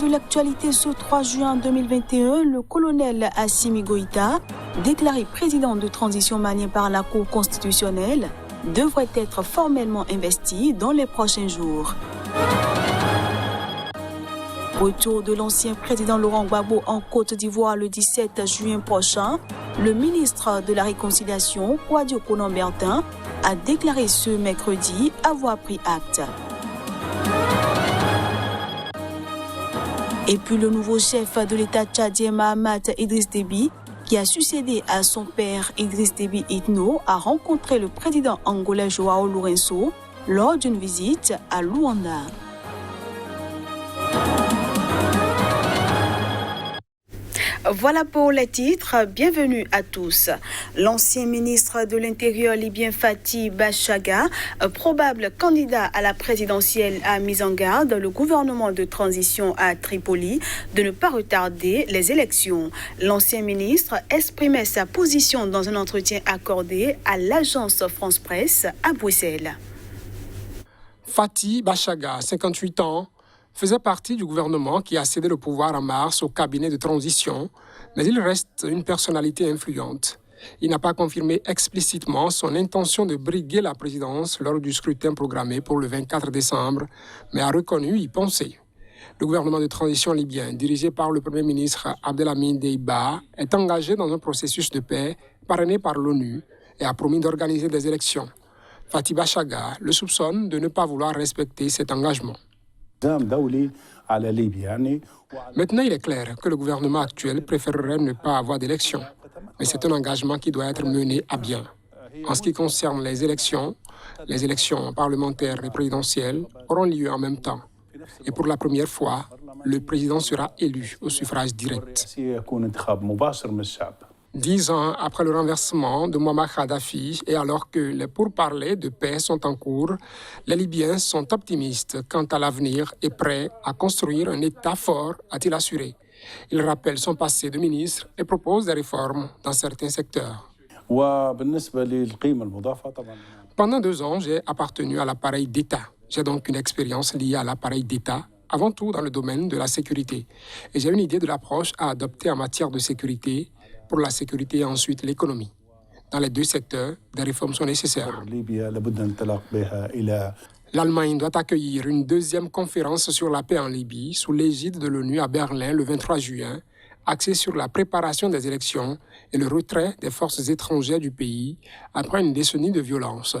de l'actualité ce 3 juin 2021, le colonel Assimi Goïta, déclaré président de transition malien par la Cour constitutionnelle, devrait être formellement investi dans les prochains jours. Retour de l'ancien président Laurent Gbagbo en Côte d'Ivoire le 17 juin prochain, le ministre de la Réconciliation, Kouadio Konan-Bertin, a déclaré ce mercredi avoir pris acte. Et puis le nouveau chef de l'État tchadien Mahamat Idriss Déby, qui a succédé à son père Idriss Déby Itno, a rencontré le président angolais João Lourenço lors d'une visite à Luanda. Voilà pour les titres. Bienvenue à tous. L'ancien ministre de l'Intérieur libyen Fathi Bachagha, probable candidat à la présidentielle, a mis en garde le gouvernement de transition à Tripoli de ne pas retarder les élections. L'ancien ministre exprimait sa position dans un entretien accordé à l'agence France Presse à Bruxelles. Fathi Bachagha, 58 ans, faisait partie du gouvernement qui a cédé le pouvoir en mars au cabinet de transition, mais il reste une personnalité influente. Il n'a pas confirmé explicitement son intention de briguer la présidence lors du scrutin programmé pour le 24 décembre, mais a reconnu y penser. Le gouvernement de transition libyen, dirigé par le Premier ministre Abdelhamid Deiba, est engagé dans un processus de paix parrainé par l'ONU et a promis d'organiser des élections. Fathi Bachagha le soupçonne de ne pas vouloir respecter cet engagement. Maintenant, il est clair que le gouvernement actuel préférerait ne pas avoir d'élection. Mais c'est un engagement qui doit être mené à bien. En ce qui concerne les élections parlementaires et présidentielles auront lieu en même temps. Et pour la première fois, le président sera élu au suffrage direct. 10 ans après le renversement de Muammar Kadhafi et alors que les pourparlers de paix sont en cours, les Libyens sont optimistes quant à l'avenir et prêts à construire un État fort, a-t-il assuré. Il rappelle son passé de ministre et propose des réformes dans certains secteurs. Pendant 2 ans, j'ai appartenu à l'appareil d'État. J'ai donc une expérience liée à l'appareil d'État, avant tout dans le domaine de la sécurité. Et j'ai une idée de l'approche à adopter en matière de sécurité, pour la sécurité et ensuite l'économie. Dans les 2 secteurs, des réformes sont nécessaires. L'Allemagne doit accueillir une 2e conférence sur la paix en Libye sous l'égide de l'ONU à Berlin le 23 juin, axée sur la préparation des élections et le retrait des forces étrangères du pays après une décennie de violence.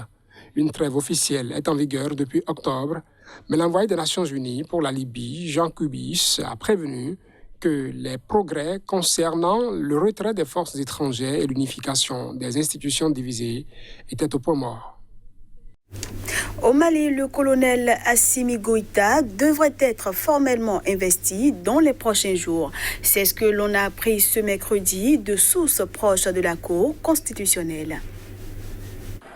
Une trêve officielle est en vigueur depuis octobre, mais l'envoyé des Nations Unies pour la Libye, Jean Kubis, a prévenu que les progrès concernant le retrait des forces étrangères et l'unification des institutions divisées étaient au point mort. Au Mali, le colonel Assimi Goïta devrait être formellement investi dans les prochains jours. C'est ce que l'on a appris ce mercredi de sources proches de la Cour constitutionnelle.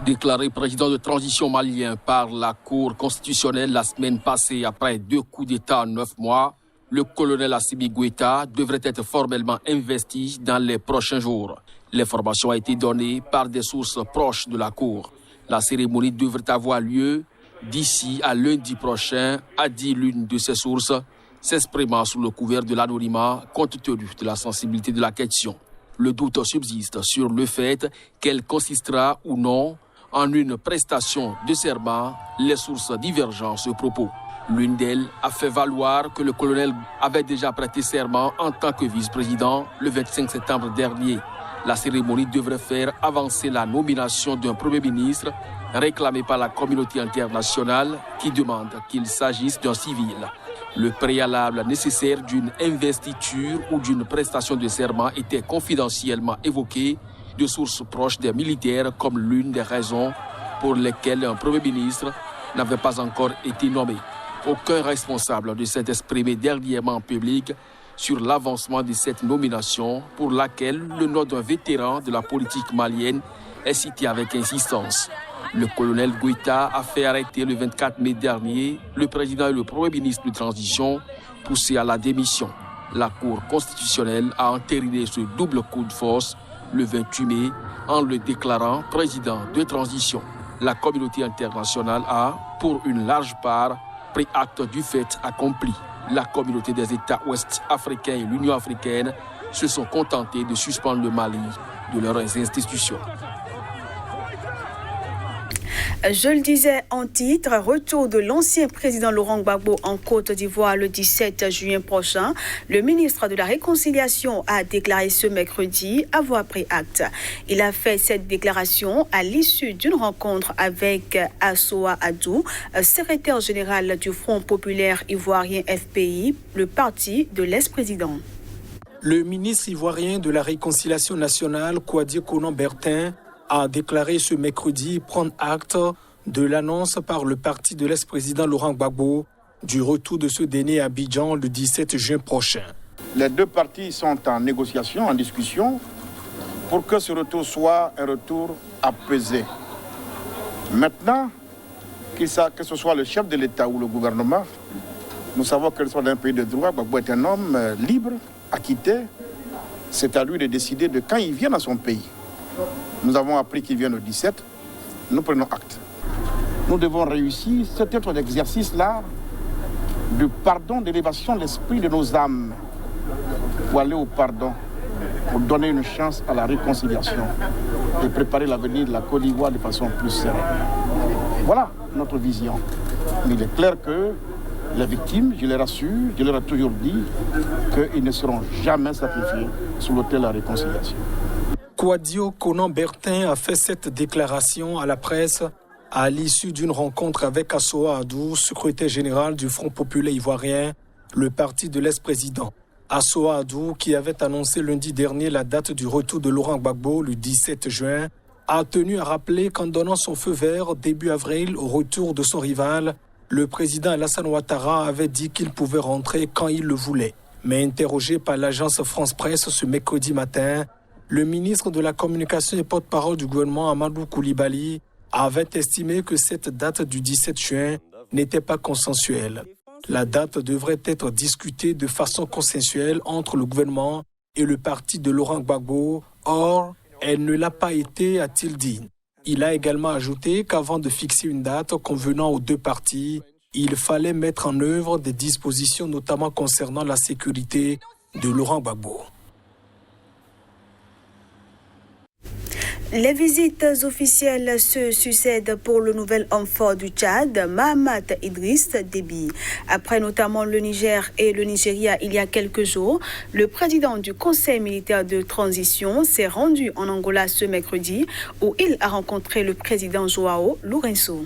Déclaré président de transition malien par la Cour constitutionnelle la semaine passée après 2 coups d'État en 9 mois, le colonel Assimi Goïta devrait être formellement investi dans les prochains jours. L'information a été donnée par des sources proches de la Cour. La cérémonie devrait avoir lieu d'ici à lundi prochain, a dit l'une de ces sources, s'exprimant sous le couvert de l'anonymat compte tenu de la sensibilité de la question. Le doute subsiste sur le fait qu'elle consistera ou non en une prestation de serment. Les sources divergent ce propos. L'une d'elles a fait valoir que le colonel avait déjà prêté serment en tant que vice-président le 25 septembre dernier. La cérémonie devrait faire avancer la nomination d'un Premier ministre réclamée par la communauté internationale qui demande qu'il s'agisse d'un civil. Le préalable nécessaire d'une investiture ou d'une prestation de serment était confidentiellement évoqué de sources proches des militaires comme l'une des raisons pour lesquelles un Premier ministre n'avait pas encore été nommé. Aucun responsable ne s'est exprimé dernièrement en public sur l'avancement de cette nomination pour laquelle le nom d'un vétéran de la politique malienne est cité avec insistance. Le colonel Goïta a fait arrêter le 24 mai dernier le président et le Premier ministre de transition poussés à la démission. La Cour constitutionnelle a entériné ce double coup de force le 28 mai en le déclarant président de transition. La communauté internationale a, pour une large part, pris acte du fait accompli. La communauté des États ouest-africains et l'Union africaine se sont contentés de suspendre le Mali de leurs institutions. Je le disais en titre, retour de l'ancien président Laurent Gbagbo en Côte d'Ivoire le 17 juin prochain. Le ministre de la Réconciliation a déclaré ce mercredi avoir pris acte. Il a fait cette déclaration à l'issue d'une rencontre avec Assoa Adou, secrétaire général du Front populaire ivoirien FPI, le parti de l'ex-président. Le ministre ivoirien de la Réconciliation nationale, Kouadio Konan Bertin, a déclaré ce mercredi prendre acte de l'annonce par le parti de l'ex-président Laurent Gbagbo du retour de ce dernier à Abidjan le 17 juin prochain. Les deux partis sont en négociation, en discussion, pour que ce retour soit un retour apaisé. Maintenant, que ce soit le chef de l'État ou le gouvernement, nous savons que soit dans un pays de droit, Gbagbo est un homme libre, acquitté. C'est à lui de décider de quand il vient dans son pays. Nous avons appris qu'il vient le 17, nous prenons acte. Nous devons réussir cet autre exercice-là de pardon, d'élévation de l'esprit de nos âmes pour aller au pardon, pour donner une chance à la réconciliation et préparer l'avenir de la Côte d'Ivoire de façon plus sereine. Voilà notre vision. Mais il est clair que les victimes, je les rassure, je leur ai toujours dit qu'ils ne seront jamais sacrifiés sur l'autel de la réconciliation. Kouadio Konan Bertin a fait cette déclaration à la presse à l'issue d'une rencontre avec Assoa Adou, secrétaire général du Front populaire ivoirien, le parti de l'ex-président. Assoa Adou, qui avait annoncé lundi dernier la date du retour de Laurent Gbagbo le 17 juin, a tenu à rappeler qu'en donnant son feu vert début avril au retour de son rival, le président Alassane Ouattara avait dit qu'il pouvait rentrer quand il le voulait. Mais interrogé par l'agence France Presse ce mercredi matin, le ministre de la Communication et porte-parole du gouvernement, Amadou Koulibaly, avait estimé que cette date du 17 juin n'était pas consensuelle. La date devrait être discutée de façon consensuelle entre le gouvernement et le parti de Laurent Gbagbo. Or, elle ne l'a pas été, a-t-il dit. Il a également ajouté qu'avant de fixer une date convenant aux deux partis, il fallait mettre en œuvre des dispositions notamment concernant la sécurité de Laurent Gbagbo. Les visites officielles se succèdent pour le nouvel homme fort du Tchad, Mahamat Idriss Déby. Après notamment le Niger et le Nigeria il y a quelques jours, le président du Conseil militaire de transition s'est rendu en Angola ce mercredi où il a rencontré le président Joao Lourenço.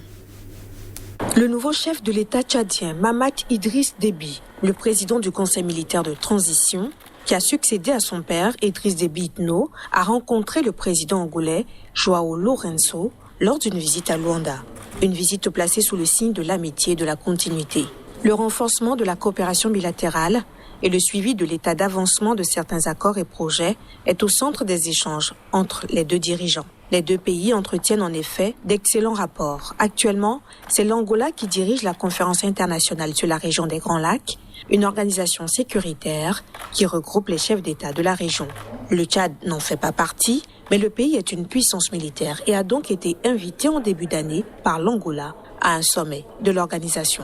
Le nouveau chef de l'État tchadien, Mahamat Idriss Déby, le président du Conseil militaire de transition, qui a succédé à son père, Idriss Déby Itno, a rencontré le président angolais, Joao Lourenço, lors d'une visite à Luanda. Une visite placée sous le signe de l'amitié et de la continuité. Le renforcement de la coopération bilatérale et le suivi de l'état d'avancement de certains accords et projets est au centre des échanges entre les deux dirigeants. Les deux pays entretiennent en effet d'excellents rapports. Actuellement, c'est l'Angola qui dirige la conférence internationale sur la région des Grands Lacs, une organisation sécuritaire qui regroupe les chefs d'État de la région. Le Tchad n'en fait pas partie, mais le pays est une puissance militaire et a donc été invité en début d'année par l'Angola à un sommet de l'organisation.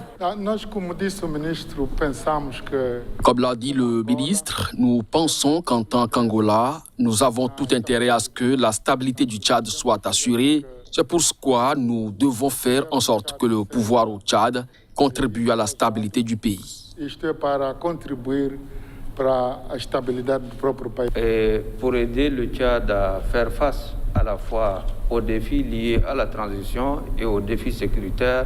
Comme l'a dit le ministre, nous pensons qu'en tant qu'Angola, nous avons tout intérêt à ce que la stabilité du Tchad soit assurée. C'est pourquoi nous devons faire en sorte que le pouvoir au Tchad contribue à la stabilité du pays. Et pour aider le Tchad à faire face à la fois aux défis liés à la transition et aux défis sécuritaires,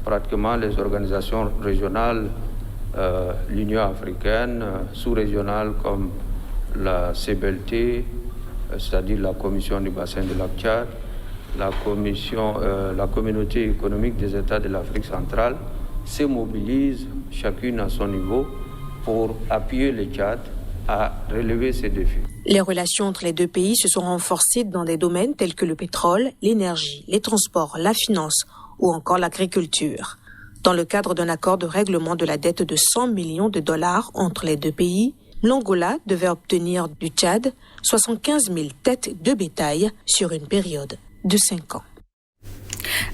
pratiquement les organisations régionales, l'Union africaine, sous-régionale comme la CBLT, c'est-à-dire la Commission du bassin de lac Tchad, la communauté économique des États de l'Afrique centrale, se mobilisent chacune à son niveau pour appuyer le Tchad à relever ces défis. Les relations entre les deux pays se sont renforcées dans des domaines tels que le pétrole, l'énergie, les transports, la finance ou encore l'agriculture. Dans le cadre d'un accord de règlement de la dette de 100 millions de dollars entre les deux pays, l'Angola devait obtenir du Tchad 75 000 têtes de bétail sur une période de 5 ans.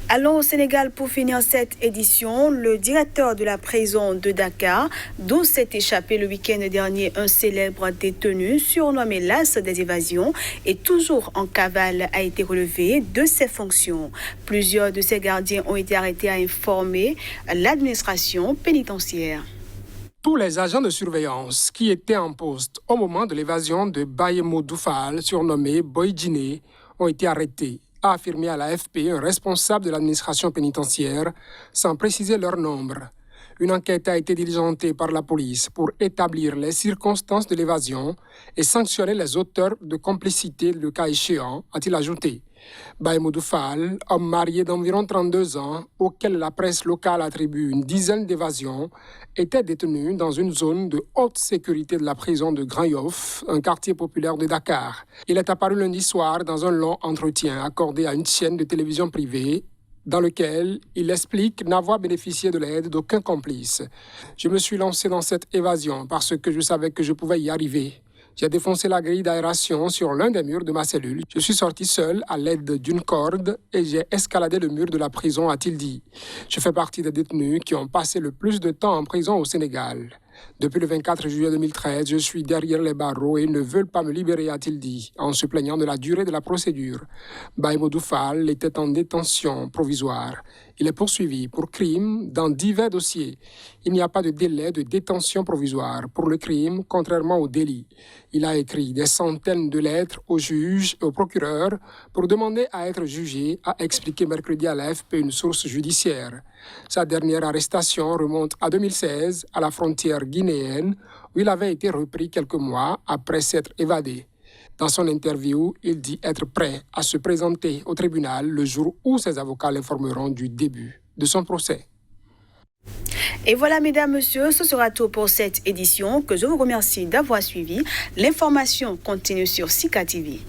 Allons au Sénégal pour finir cette édition. Le directeur de la prison de Dakar, d'où s'est échappé le week-end dernier un célèbre détenu surnommé l'As des évasions et toujours en cavale, a été relevé de ses fonctions. Plusieurs de ses gardiens ont été arrêtés, a informé l'administration pénitentiaire. Tous les agents de surveillance qui étaient en poste au moment de l'évasion de Bayemodou Fall, surnommé Boy Djiné, ont été arrêtés, a affirmé à l'AFP un responsable de l'administration pénitentiaire, sans préciser leur nombre. Une enquête a été diligentée par la police pour établir les circonstances de l'évasion et sanctionner les auteurs de complicité le cas échéant, a-t-il ajouté. Bayemodou Fall, homme marié d'environ 32 ans, auquel la presse locale attribue une dizaine d'évasions, était détenu dans une zone de haute sécurité de la prison de Grand Yoff, un quartier populaire de Dakar. Il est apparu lundi soir dans un long entretien accordé à une chaîne de télévision privée, dans lequel il explique n'avoir bénéficié de l'aide d'aucun complice. Je me suis lancé dans cette évasion parce que je savais que je pouvais y arriver. J'ai défoncé la grille d'aération sur l'un des murs de ma cellule. Je suis sorti seul à l'aide d'une corde et j'ai escaladé le mur de la prison, a-t-il dit. Je fais partie des détenus qui ont passé le plus de temps en prison au Sénégal. Depuis le 24 juillet 2013, je suis derrière les barreaux et ils ne veulent pas me libérer, a-t-il dit, en se plaignant de la durée de la procédure. Bayemodou Fall était en détention provisoire. Il est poursuivi pour crime dans divers dossiers. Il n'y a pas de délai de détention provisoire pour le crime, contrairement au délit. Il a écrit des centaines de lettres aux juges et aux procureurs pour demander à être jugé, a expliqué mercredi à l'AFP une source judiciaire. Sa dernière arrestation remonte à 2016, à la frontière guinéenne, où il avait été repris quelques mois après s'être évadé. Dans son interview, il dit être prêt à se présenter au tribunal le jour où ses avocats l'informeront du début de son procès. Et voilà, mesdames, messieurs, ce sera tout pour cette édition que je vous remercie d'avoir suivi. L'information continue sur Sika TV.